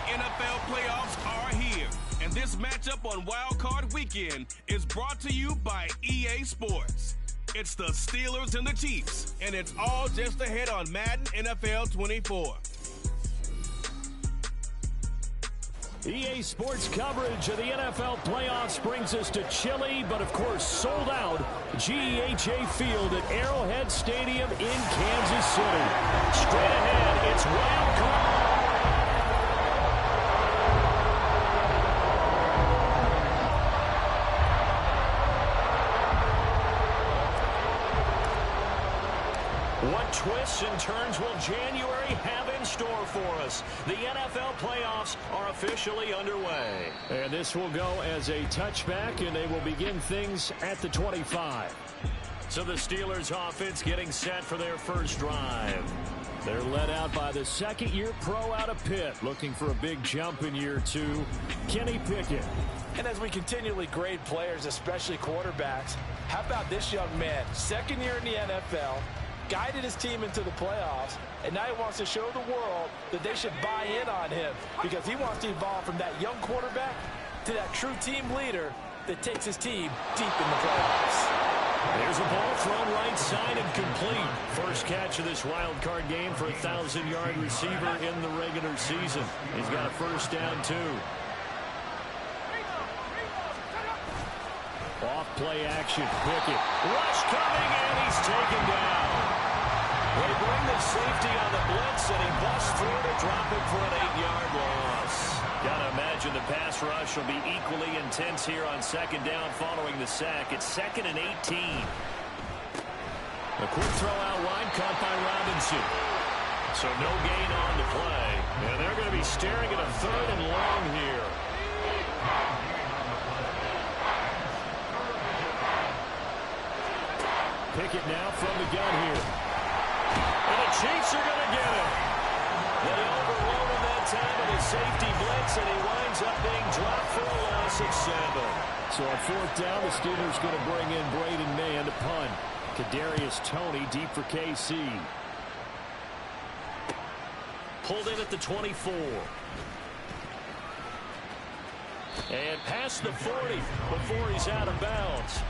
NFL playoffs are here, and this matchup on Wild Card Weekend is brought to you by EA Sports. It's the Steelers and the Chiefs, and it's all just ahead on Madden NFL 24. EA Sports coverage of the NFL playoffs brings us to chilly, but of course sold out GEHA Field at Arrowhead Stadium in Kansas City. Straight ahead, it's Wild Card. What twists and turns will January have in store for us? The NFL playoffs are officially underway. And this will go as a touchback, and they will begin things at the 25. So the Steelers offense getting set for their first drive. They're led out by the second-year pro out of Pitt, looking for a big jump in year two, Kenny Pickett. And as we continually grade players, especially quarterbacks, how about this young man? Second year in the NFL, guided his team into the playoffs, and now he wants to show the world that they should buy in on him because he wants to evolve from that young quarterback to that true team leader that takes his team deep in the playoffs. There's a ball thrown right side and complete. First catch of this wild card game for a 1,000-yard receiver in the regular season. He's got a first down, too. Off play action, Pickett. Rush coming, and he's taken down. They bring the safety on the blitz, and he busts through to drop it for an 8-yard loss. Gotta imagine the pass rush will be equally intense here on second down following the sack. It's 2nd and 18. A quick throw out wide, caught by Robinson. So no gain on the play. And they're going to be staring at a 3rd and long here. Pickett now from the gun here. And the Chiefs are going to get it. They overload him that time in his safety blitz, and he winds up being dropped for a loss of 7. So on 4th down, the Steelers going to bring in Braden Mann to punt. Kadarius Toney deep for KC. Pulled in at the 24. And past the 40 before he's out of bounds.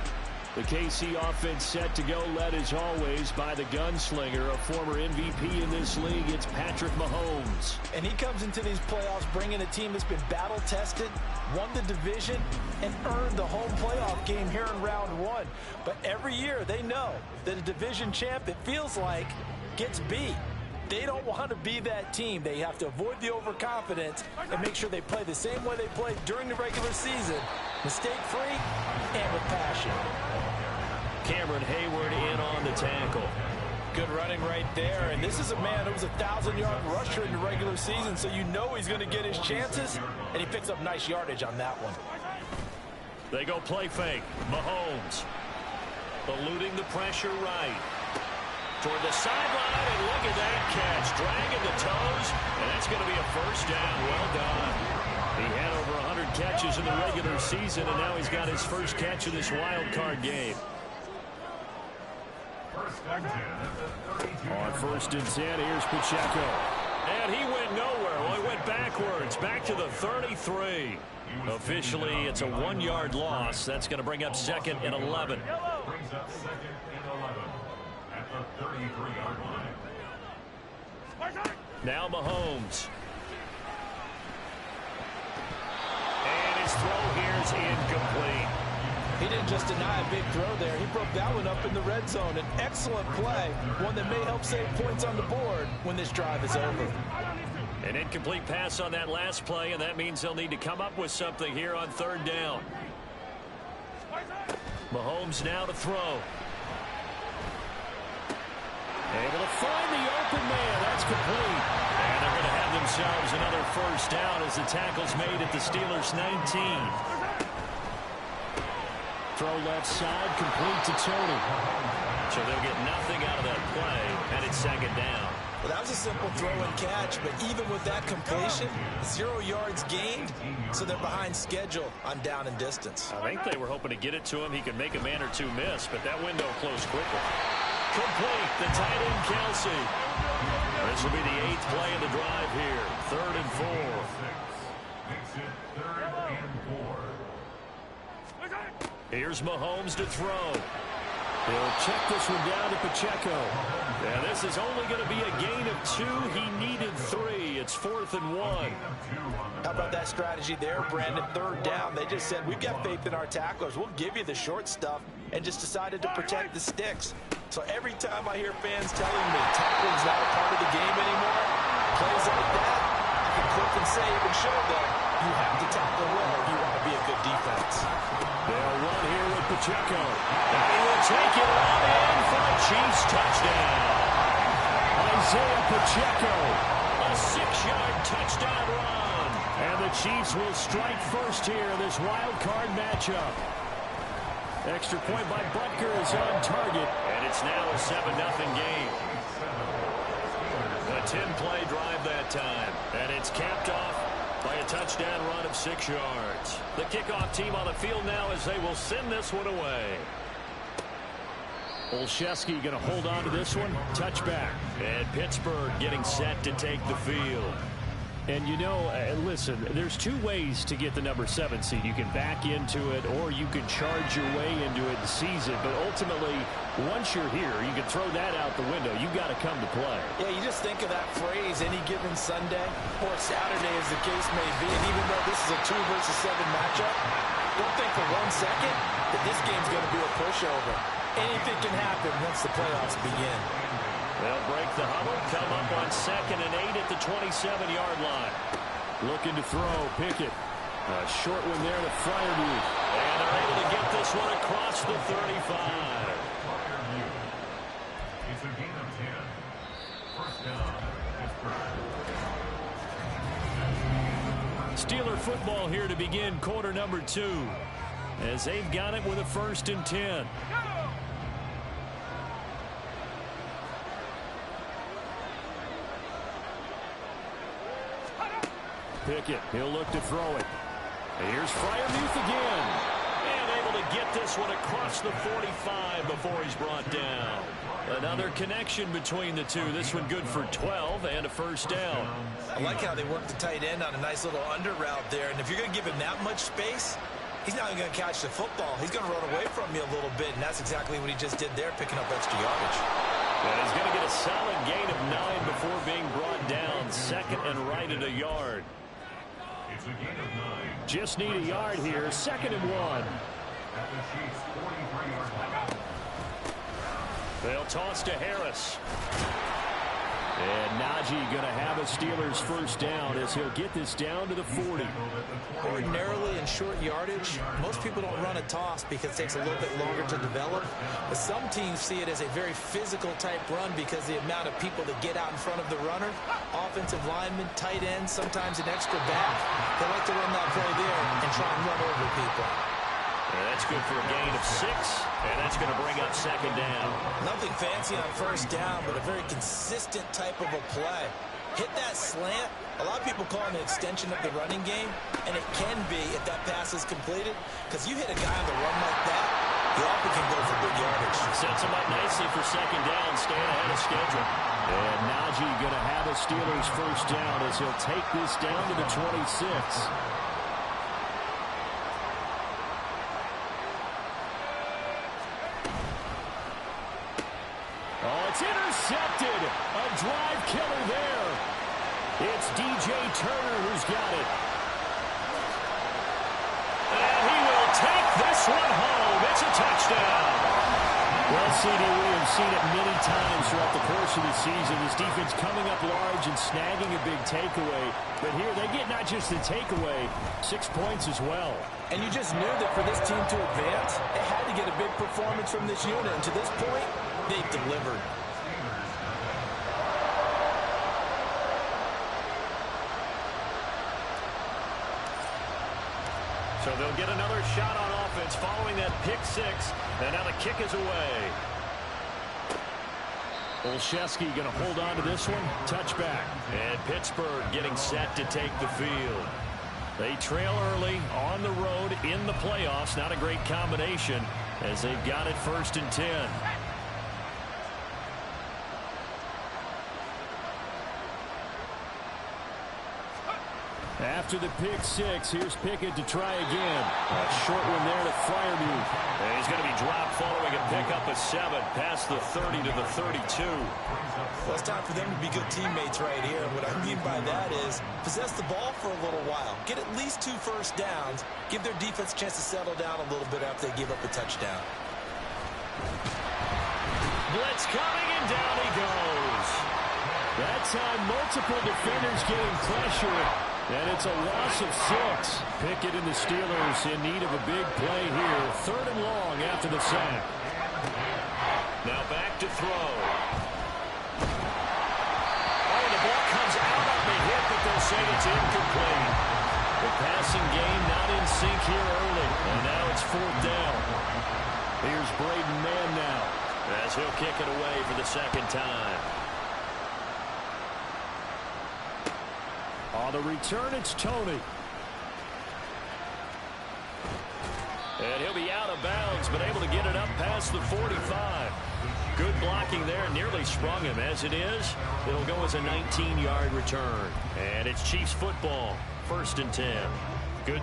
The KC offense set to go, led as always by the gunslinger, a former MVP in this league. It's Patrick Mahomes. And he comes into these playoffs bringing a team that's been battle-tested, won the division, and earned the home playoff game here in round 1. But every year they know that a division champ, it feels like, gets beat. They don't want to be that team. They have to avoid the overconfidence and make sure they play the same way they played during the regular season, mistake-free and with passion. Cameron Hayward in on the tackle. Good running right there. And this is a man who was a 1,000-yard rusher in the regular season, so you know he's going to get his chances, and he picks up nice yardage on that one. They go play fake. Mahomes eluding the pressure right. Toward the sideline, and look at that catch. Dragging the toes, and that's going to be a first down. Well done. He had over 100 catches in the regular season, and now he's got his first catch of this wild card game. On 1st and 10, here's Pacheco. And he went nowhere. Well, he went backwards, back to the 33. Officially, it's a 1-yard loss. That's going to bring up 2nd and 11. Now Mahomes. And his throw here is incomplete. He didn't just deny a big throw there. He broke that one up in the red zone. An excellent play, one that may help save points on the board when this drive is over. An incomplete pass on that last play, and that means they'll need to come up with something here on 3rd down. Mahomes now to throw. Able to find the open man. That's complete. And they're going to have themselves another first down as the tackle's made at the Steelers' 19. Throw left side, complete to Toney. So they'll get nothing out of that play, and it's 2nd down. Well, that was a simple throw and catch, but even with that completion, 0 yards gained, so they're behind schedule on down and distance. I think they were hoping to get it to him. He could make a man or two miss, but that window closed quickly. Complete. The tight end, Kelsey. This will be the 8th play of the drive here. 3rd and 4. Makes it 3rd and 4. Here's Mahomes to throw. He'll check this one down to Pacheco. And this is only going to be a gain of 2. He needed 3. It's 4th and 1. How about that strategy there, Brandon? 3rd down. They just said, we've got faith in our tacklers. We'll give you the short stuff, and just decided to protect the sticks. So every time I hear fans telling me tackling's not a part of the game anymore, plays like that, I can click and save and show them you have to tackle well if you want to be a good defense. They'll run here with Pacheco. And he will take it on in for the Chiefs touchdown. Isaiah Pacheco, a 6-yard touchdown run. And the Chiefs will strike first here in this wild card matchup. Extra point by Butker is on target. And it's now a 7-0 game. A 10-play drive that time. And it's capped off by a touchdown run of 6 yards. The kickoff team on the field now as they will send this one away. Olszewski going to hold on to this one. Touchback. And Pittsburgh getting set to take the field. And you know, listen, there's 2 ways to get the number 7 seed. You can back into it, or you can charge your way into it and seize it. But ultimately, once you're here, you can throw that out the window. You've got to come to play. Yeah, you just think of that phrase, any given Sunday or Saturday as the case may be. And even though this is a 2 versus 7 matchup, don't think for 1 second that this game's going to be a pushover. Anything can happen once the playoffs begin. They'll break the huddle, come up on 2nd and 8 at the 27-yard line. Looking to throw, Pickett. A short one there to Freiermuth. And they're able to get this one across the 35. It's a gain of 10. First down, Pittsburgh. Steeler football here to begin quarter number 2. As they've got it with a 1st and 10. Pickett, he'll look to throw it. Here's Freiermuth again. And able to get this one across the 45 before he's brought down. Another connection between the two. This one good for 12 and a 1st down. I like how they work the tight end on a nice little under route there. And if you're going to give him that much space, he's not even going to catch the football. He's going to run away from you a little bit, and that's exactly what he just did there, picking up extra yardage. And he's going to get a solid gain of 9 before being brought down. 2nd and right at a yard. It's a gain of 9. Just need a yard here. 2nd and 1. At the Chiefs' 43-yard line. They'll toss to Harris. And Najee going to have a Steelers 1st down as he'll get this down to the 40. Ordinarily in short yardage, most people don't run a toss because it takes a little bit longer to develop. But some teams see it as a very physical type run because the amount of people that get out in front of the runner, offensive linemen, tight ends, sometimes an extra back. They like to run that play there and try and run over people. And that's good for a gain of 6, and that's going to bring up 2nd down. Nothing fancy on 1st down, but a very consistent type of a play. Hit that slant. A lot of people call it an extension of the running game, and it can be if that pass is completed, because you hit a guy on the run like that, he often can go for good yardage. Sets him up nicely for 2nd down, staying ahead of schedule. And Najee going to have a Steelers 1st down as he'll take this down to the 26. It's intercepted. A drive killer there. It's DJ Turner who's got it. And he will take this one home. It's a touchdown. Well, CD, we have seen it many times throughout the course of the season. This defense coming up large and snagging a big takeaway. But here they get not just the takeaway, 6 points as well. And you just knew that for this team to advance, they had to get a big performance from this unit. And to this point, they've delivered. So they'll get another shot on offense following that pick 6. And now the kick is away. Olszewski going to hold on to this one. Touchback. And Pittsburgh getting set to take the field. They trail early on the road in the playoffs. Not a great combination as they've got it 1st and 10. After the pick six, here's Pickett to try again. A short one there to Freiermuth. And he's going to be dropped following a pickup of 7 past the 30 to the 32. Well, it's time for them to be good teammates right here. What I mean by that is possess the ball for a little while. Get at least 2 first downs. Give their defense a chance to settle down a little bit after they give up a touchdown. Blitz coming, and down he goes. That time, multiple defenders getting pressure. And it's a loss of 6. Pickett and the Steelers in need of a big play here. 3rd and long after the sack. Now back to throw. Oh, the ball comes out on the hit, but they'll say it's incomplete. The passing game not in sync here early. And now it's 4th down. Here's Braden Mann now, as he'll kick it away for the 2nd time. On the return, it's Tony. And he'll be out of bounds, but able to get it up past the 45. Good blocking there, nearly sprung him. As it is, it'll go as a 19-yard return. And it's Chiefs football, 1st and 10. Good.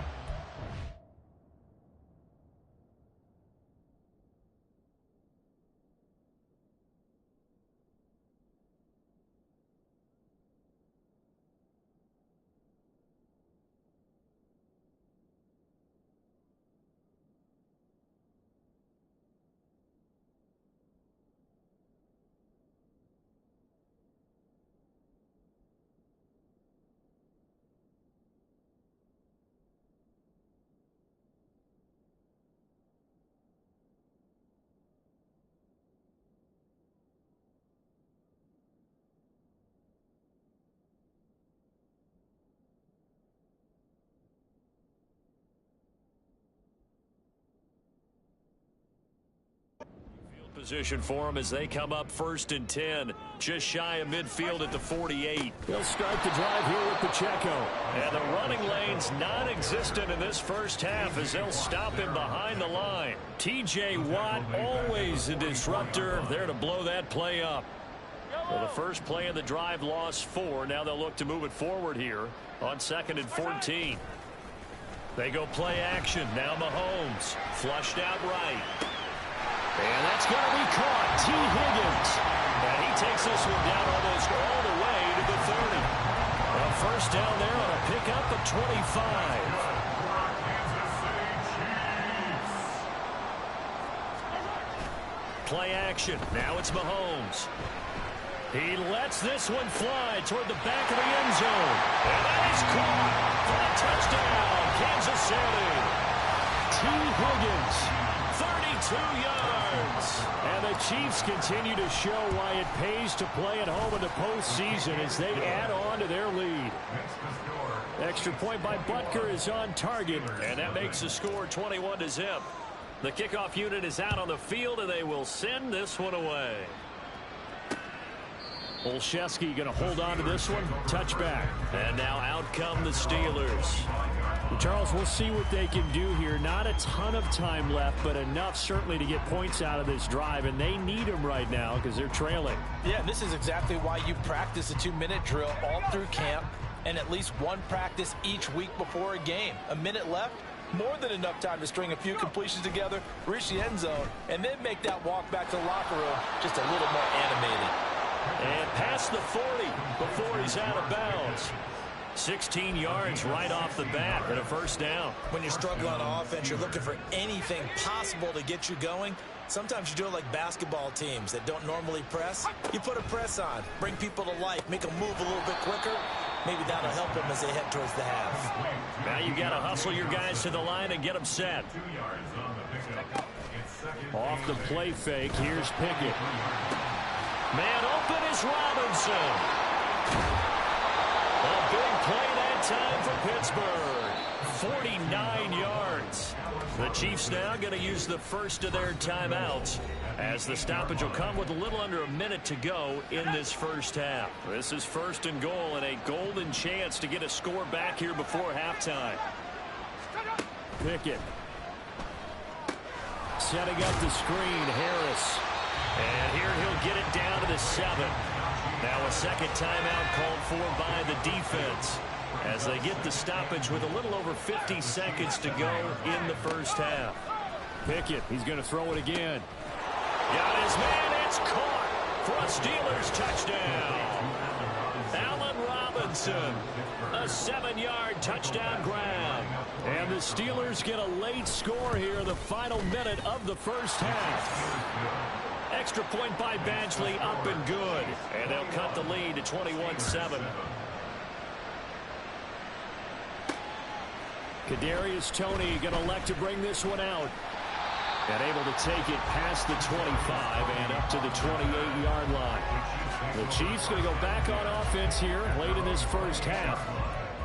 Position for them as they come up 1st and 10. Just shy of midfield at the 48. He'll start the drive here with Pacheco. And the running lane's non-existent in this first half as they'll stop him behind the line. T.J. Watt, always a disruptor, there to blow that play up. Well, the first play of the drive lost 4. Now they'll look to move it forward here on 2nd and 14. They go play action. Now Mahomes flushed out right. And that's going to be caught. T. Higgins. And he takes this one down almost all the way to the 30. A first down there on a pickup of 25. Play action. Now it's Mahomes. He lets this one fly toward the back of the end zone. And that is caught for a touchdown. Kansas City. T. Higgins. 32 yards. And the Chiefs continue to show why it pays to play at home in the postseason as they add on to their lead. Extra point by Butker is on target. And that makes the score 21-0. The kickoff unit is out on the field, and they will send this one away. Olszewski going to hold on to this one. Touchback. And now out come the Steelers. Charles, we'll see what they can do here. Not a ton of time left, but enough certainly to get points out of this drive, and they need them right now because they're trailing. Yeah, and this is exactly why you practice a 2-minute drill all through camp and at least one practice each week before a game. A minute left, more than enough time to string a few completions together, reach the end zone, and then make that walk back to the locker room just a little more animated. And past the 40 before he's out of bounds. 16 yards right off the bat and a first down. When you're struggling on offense, you're looking for anything possible to get you going. Sometimes you do it like basketball teams that don't normally press. You put a press on, bring people to life, make them move a little bit quicker. Maybe that'll help them as they head towards the half. Now you got to hustle your guys to the line and get them set. Off the play fake, here's Pickett. Man open is Robinson. A big play that time for Pittsburgh. 49 yards. The Chiefs now going to use the first of their timeouts as the stoppage will come with a little under a minute to go in this first half. This is 1st and goal and a golden chance to get a score back here before halftime. Pickett. Setting up the screen, Harris. And here he'll get it down to the 7. Now a second timeout called for by the defense. as they get the stoppage with a little over 50 seconds to go in the first half. Pickett, he's going to throw it again. Got his man, it's caught for a Steelers touchdown. Allen Robinson, a 7-yard touchdown grab. And the Steelers get a late score here in the final minute of the first half. Extra point by Badgley, up and good. And they'll cut the lead to 21-7. Kadarius Toney going to elect to bring this one out. And able to take it past the 25 and up to the 28-yard line. The Chiefs going to go back on offense here late in this first half.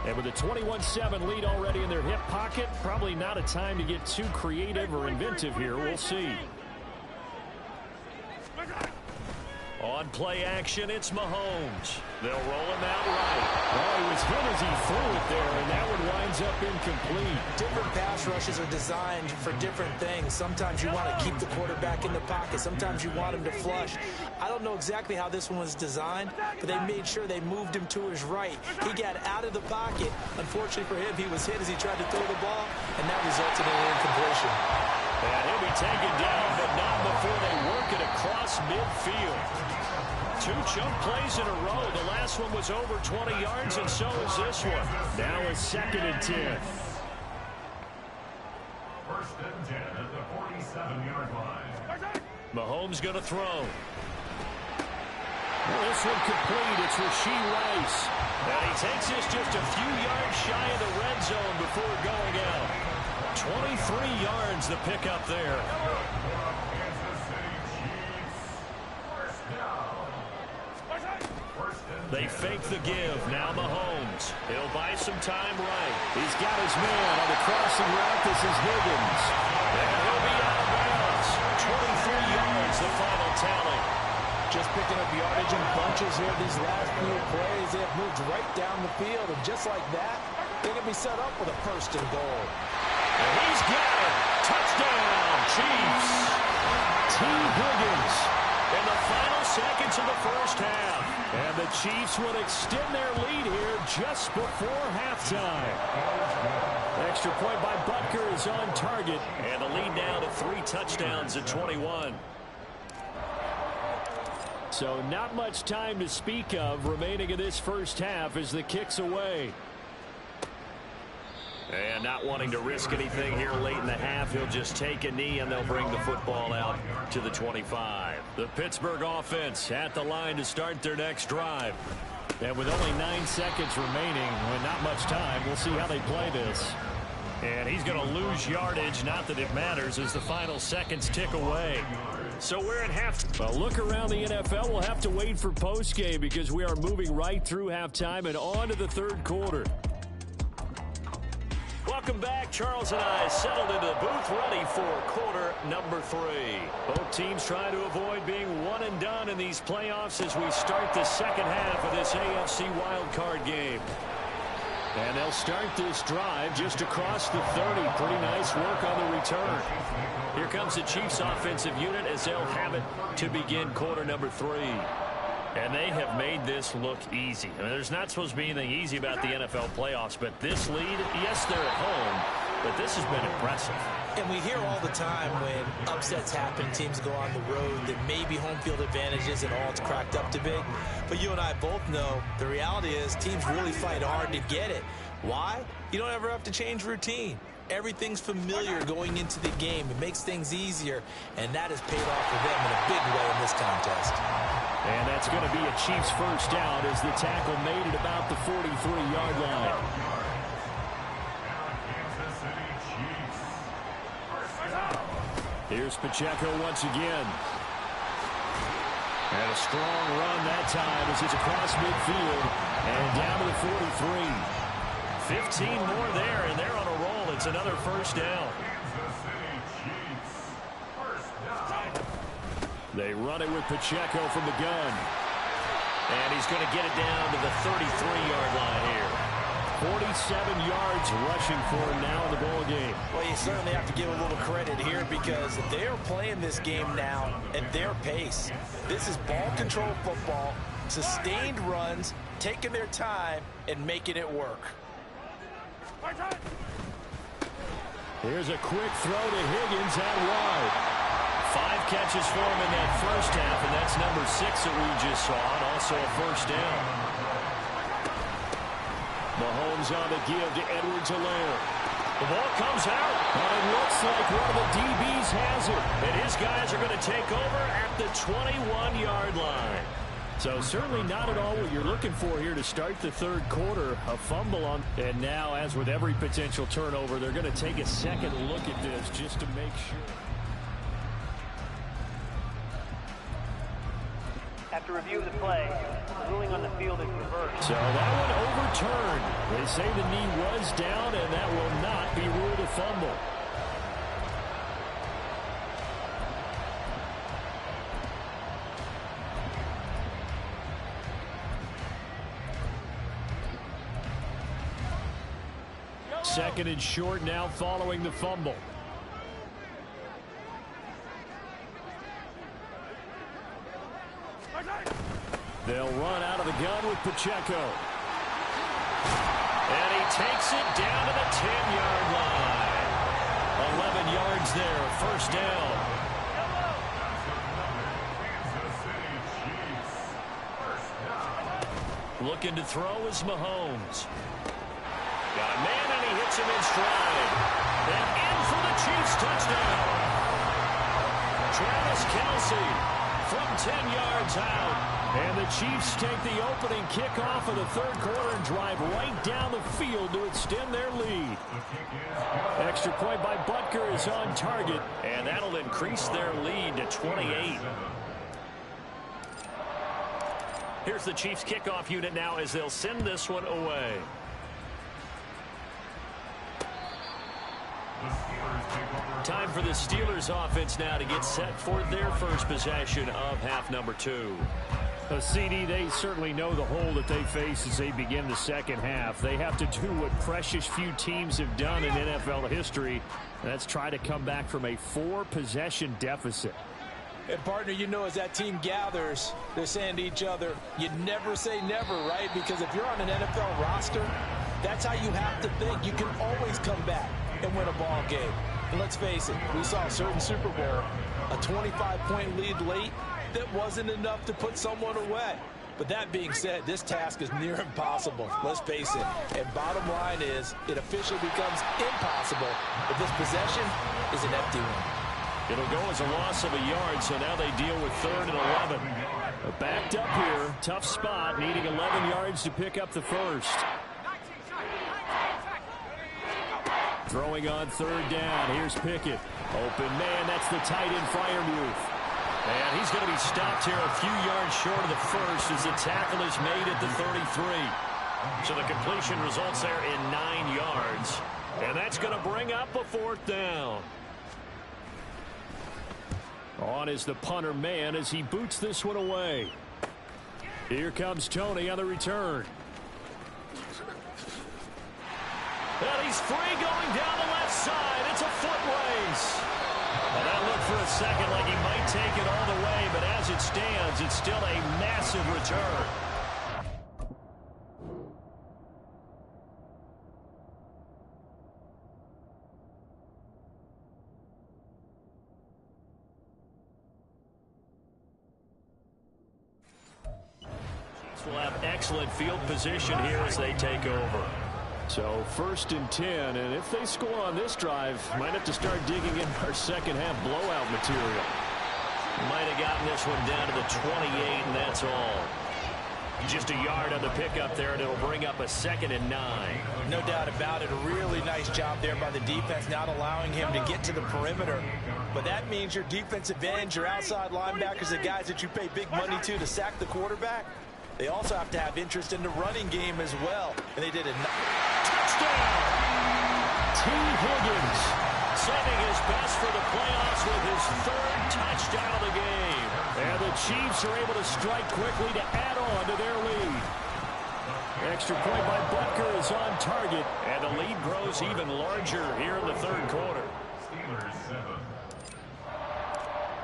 And with a 21-7 lead already in their hip pocket, probably not a time to get too creative or inventive here. We'll see. On play action, it's Mahomes. They'll roll him out right. Oh, he was hit as he threw it there, and that one winds up incomplete. Different pass rushes are designed for different things. Sometimes you want to keep the quarterback in the pocket. Sometimes you want him to flush. I don't know exactly how this one was designed, but they made sure they moved him to his right. He got out of the pocket. Unfortunately for him, he was hit as he tried to throw the ball, and that resulted in an incompletion. And he'll be taken down, but not before they work it across midfield. 2 chunk plays in a row. The last one was over 20 yards, and so is this one. Now a 2nd and 10. First and 10 at the 47-yard line. Mahomes going to throw. This one complete. It's Rashee Rice. And he takes this just a few yards shy of the red zone before going out. 23 yards the pickup there. They fake the give. Now Mahomes. He'll buy some time right. He's got his man on the crossing route. This is Higgins. And he'll be out of bounds. 23 yards, the final tally. Just picking up yardage in bunches here these last few plays. They have moved right down the field, and just like that, they're going to be set up with a 1st and goal. And he's got it. Touchdown, Chiefs. T. Higgins. In the final seconds of the first half. And the Chiefs will extend their lead here just before halftime. Extra point by Butker is on target. And the lead now to 3 touchdowns at 21. So not much time to speak of remaining in this first half as the kick's away. And not wanting to risk anything here late in the half, he'll just take a knee and they'll bring the football out to the 25. The Pittsburgh offense at the line to start their next drive. And with only 9 seconds remaining, and not much time, we'll see how they play this. And he's going to lose yardage, not that it matters, as the final seconds tick away. So we're at half. Well, look around the NFL. We'll have to wait for postgame because we are moving right through halftime and on to the 3rd quarter. Welcome back. Charles and I settled into the booth ready for quarter number 3. Both teams trying to avoid being one and done in these playoffs as we start the second half of this AFC wildcard game. And they'll start this drive just across the 30. Pretty nice work on the return. Here comes the Chiefs offensive unit as they'll have it to begin quarter number 3. And they have made this look easy. I mean, there's not supposed to be anything easy about the NFL playoffs, but this lead, yes, they're at home, but this has been impressive. And we hear all the time when upsets happen, teams go on the road, that maybe home field advantage isn't all it's cracked up to be. But you and I both know the reality is teams really fight hard to get it. Why? You don't ever have to change routine. Everything's familiar going into the game. It makes things easier, and that has paid off for them in a big way in this contest. And that's going to be a Chiefs first down as the tackle made it about the 43-yard line. Here's Pacheco once again. And a strong run that time as it's across midfield and down to the 43. 15 more there, and they're on a roll. It's another first down. They run it with Pacheco from the gun. And he's going to get it down to the 33-yard line here. 47 yards rushing for him now in the ball game. Well, you certainly have to give a little credit here because they're playing this game now at their pace. This is ball control football. sustained runs, taking their time, and making it work. Here's a quick throw to Higgins out wide. 5 catches for him in that first half, and that's number 6 that we just saw, and also a first down. Mahomes on the give to Edwards-Helaire. The ball comes out. And it looks like one of the DBs has it. And his guys are going to take over at the 21-yard line. So certainly not at all what you're looking for here to start the third quarter. A fumble on. And now, as with every potential turnover, they're going to take a second look at this just to make sure. After review of the play, the ruling on the field is reversed. So that one overturned. They say the knee was down, and that will not be ruled a fumble. Second and short now following the fumble. They'll run out of the gun with Pacheco. And he takes it down to the 10-yard line. 11 yards there, first down. Looking to throw is Mahomes. Got a man, and he hits him in stride. And in for the Chiefs touchdown. Travis Kelce from 10 yards out. And the Chiefs take the opening kickoff of the third quarter and drive right down the field to extend their lead. Extra point by Butker is on target, and that'll increase their lead to 28. Here's the Chiefs kickoff unit now as they'll send this one away. Time for the Steelers offense now to get set for their first possession of half number 2. CD, they certainly know the hole that they face as they begin the second half. They have to do what precious few teams have done in NFL history. That's try to come back from a 4-possession deficit. And partner, you know, as that team gathers, they're saying to each other, you never say never, right? Because if you're on an NFL roster, that's how you have to think. You can always come back and win a ball game. And let's face it, we saw a certain Super Bowl, a 25-point lead late, that wasn't enough to put someone away. But that being said, this task is near impossible. Let's face it. And bottom line is, it officially becomes impossible if this possession is an empty one. It'll go as a loss of a yard, so now they deal with 3rd and 11. Backed up here, tough spot, needing 11 yards to pick up the first. Throwing on 3rd down, here's Pickett. Open man, that's the tight end Freiermuth. And he's going to be stopped here a few yards short of the first as the tackle is made at the 33. So the completion results there in 9 yards. And that's going to bring up a 4th down. On is the punter man as he boots this one away. Here comes Tony on the return. And he's free going down the left side. It's a foot race. Well, that looked for a second like he might take it all the way, but as it stands, it's still a massive return. Chiefs will have excellent field position here as they take over. So 1st and 10, and if they score on this drive, might have to start digging in our second half blowout material. Might have gotten this one down to the 28, and that's all. Just a yard on the pickup there, and it'll bring up a 2nd and 9. No doubt about it. A really nice job there by the defense, not allowing him to get to the perimeter. But that means your defensive ends, your outside linebackers, the guys that you pay big money to sack the quarterback, they also have to have interest in the running game as well. And they did a touchdown. T. Higgins saving his best for the playoffs with his 3rd touchdown of the game. And the Chiefs are able to strike quickly to add on to their lead. Extra point by Butker is on target. And the lead grows even larger here in the 3rd quarter.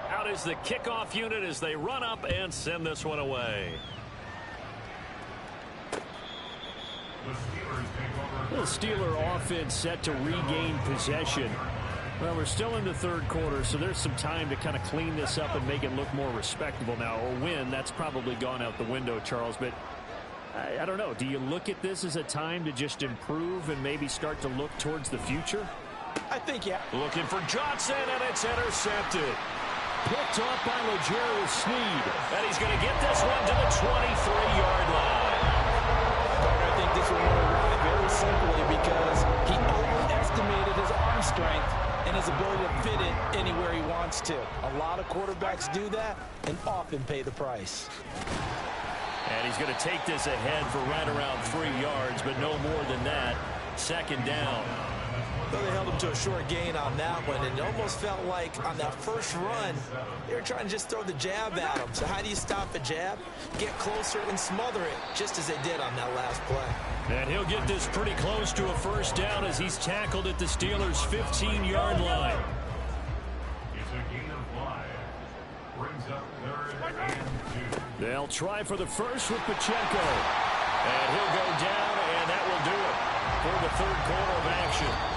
Out is the kickoff unit as they run up and send this one away. The Steeler offense set to regain possession. Well, we're still in the third quarter, so there's some time to kind of clean this up and make it look more respectable now. A win, that's probably gone out the window, Charles, but I don't know. Do you look at this as a time to just improve and maybe start to look towards the future? I think, yeah. Looking for Johnson, and it's intercepted. Picked off by L'Jarius Sneed. And he's going to get this one to the 23-yard line. I think this will run away very simply because he overestimated his arm strength and his ability to fit it anywhere he wants to. A lot of quarterbacks do that and often pay the price. And he's going to take this ahead for right around 3 yards, but no more than that. Second down. Though they held him to a short gain on that one, and it almost felt like on that first run, they were trying to just throw the jab at him. So how do you stop a jab? Get closer and smother it, just as they did on that last play. And he'll get this pretty close to a first down as he's tackled at the Steelers' 15-yard line. It's a gain of 5. Brings up 3rd and 2. They'll try for the first with Pacheco. And he'll go down, and that will do it for the third quarter of action.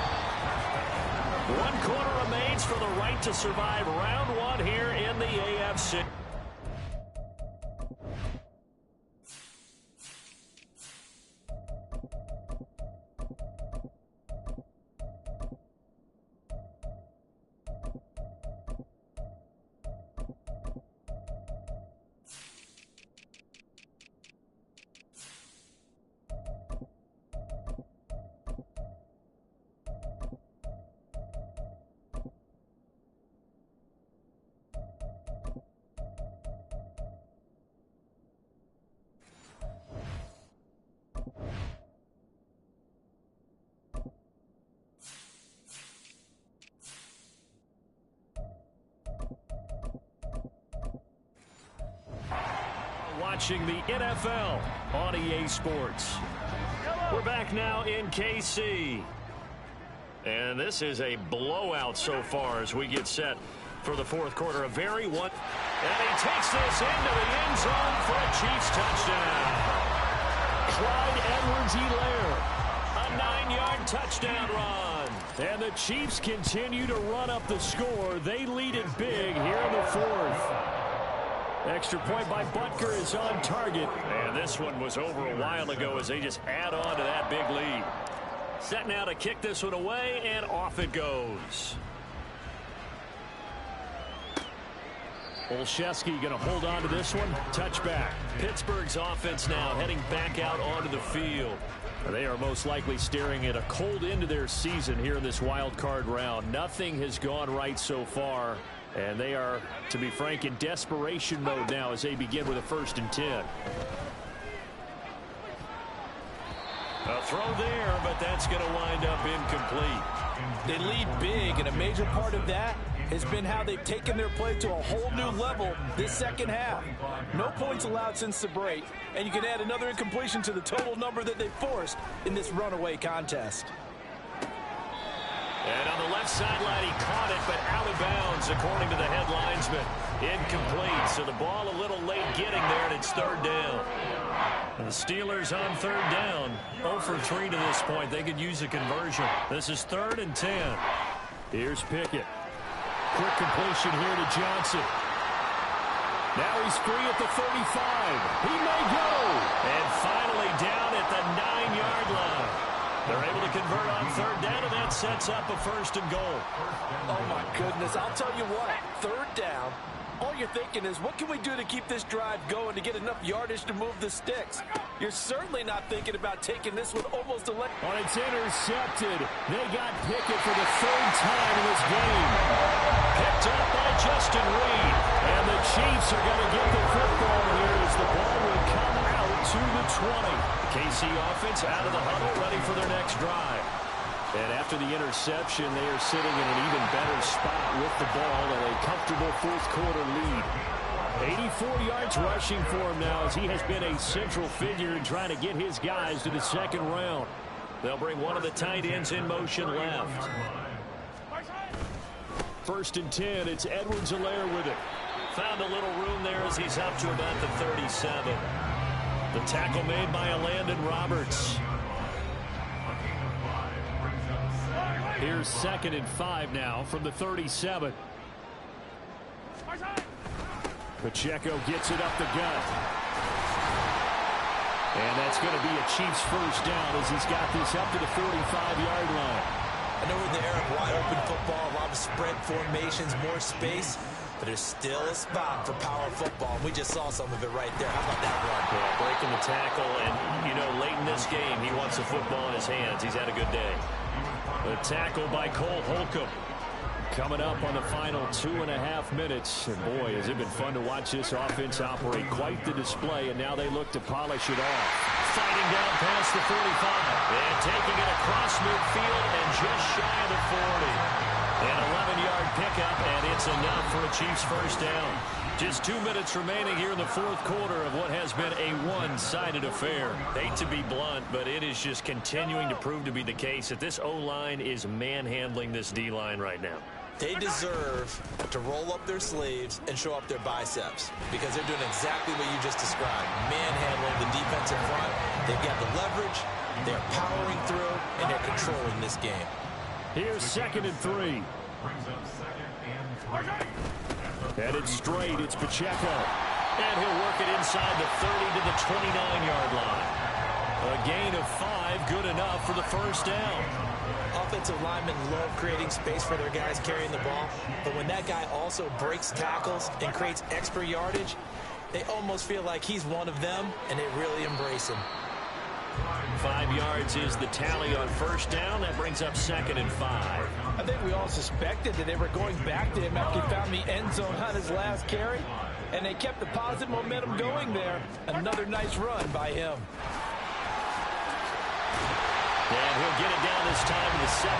1 quarter remains for the right to survive round 1 here in the AFC. Watching the NFL on EA Sports. We're back now in KC. And this is a blowout so far as we get set for the fourth quarter. A very one. And he takes this into the end zone for a Chiefs touchdown. Clyde Edwards-Helaire. A 9-yard touchdown run. And the Chiefs continue to run up the score. They lead it big here in the fourth. Extra point by Butker is on target. And this one was over a while ago as they just add on to that big lead. Set now to kick this one away, and off it goes. Olszewski going to hold on to this one. Touchback. Pittsburgh's offense now heading back out onto the field. They are most likely staring at a cold end to their season here in this wild card round. Nothing has gone right so far. And they are, to be frank, in desperation mode now as they begin with a 1st and 10. A throw there, but that's going to wind up incomplete. They lead big, and a major part of that has been how they've taken their play to a whole new level this second half. No points allowed since the break, and you can add another incompletion to the total number that they forced in this runaway contest. And on the left sideline, he caught it, but out of bounds, according to the head linesman. Incomplete, so the ball a little late getting there, and it's 3rd down. And the Steelers on 3rd down, 0 for 3 to this point. They could use a conversion. This is 3rd and 10. Here's Pickett. Quick completion here to Johnson. Now he's free at the 35. He may go. And finally down at the 9-yard line. They're able to convert on 3rd down, and that sets up a 1st and goal. Oh, my goodness. I'll tell you what. 3rd down. All you're thinking is, what can we do to keep this drive going to get enough yardage to move the sticks? You're certainly not thinking about taking this one almost to let. Oh, it's intercepted. They got Pickett for the 3rd time in this game. Picked up by Justin Reed. And the Chiefs are going to get the football here as the ball will come out to the 20. KC offense out of the huddle, ready for their next drive. And after the interception, they are sitting in an even better spot with the ball and a comfortable fourth quarter lead. 84 yards rushing for him now as he has been a central figure in trying to get his guys to the 2nd round. They'll bring one of the tight ends in motion left. 1st and 10, it's Edwards-Helaire with it. Found a little room there as he's up to about the 37. The tackle made by Landon Roberts. Here's 2nd and 5 now from the 37. Pacheco gets it up the gut. And that's going to be a Chiefs first down as he's got this up to the 45-yard line. I know we're in the era of wide-open football, a lot of spread formations, more space, but there's still a spot for power football. We just saw some of it right there. How about that run? Yeah, breaking the tackle, and, you know, late in this game, he wants the football in his hands. He's had a good day. The tackle by Cole Holcomb. Coming up on the final 2.5 minutes. And boy, has it been fun to watch this offense operate. Quite the display, and now they look to polish it off. Fighting down past the 45. And taking it across midfield and just shy of the 40. An 11-yard pickup, and it's enough for a Chiefs first down. Just 2 minutes remaining here in the fourth quarter of what has been a one-sided affair. Hate to be blunt, but it is just continuing to prove to be the case that this O-line is manhandling this D-line right now. They deserve to roll up their sleeves and show up their biceps because they're doing exactly what you just described, manhandling the defensive front. They've got the leverage, they're powering through, and they're controlling this game. Here's 2nd and 3. Headed straight, it's Pacheco. And he'll work it inside the 30 to the 29-yard line. A gain of 5, good enough for the first down. Offensive linemen love creating space for their guys carrying the ball, but when that guy also breaks tackles and creates extra yardage, they almost feel like he's one of them, and they really embrace him. 5 yards is the tally on first down. That brings up 2nd and 5. I think we all suspected that they were going back to him after he found the end zone on his last carry, and they kept the positive momentum going there. Another nice run by him. And he'll get it down this time to the 17.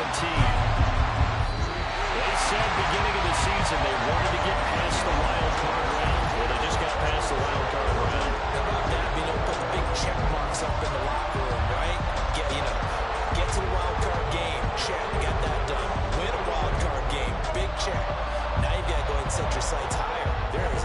They said beginning of the season they wanted to get past the wild card round. Well, they just got past the wild card round. How about that? Put the big check marks up in the locker room, right? Get to the wild card game. Check. Got that done. Win a wild card game. Big check. Now you've got to go ahead and set your sights higher. There is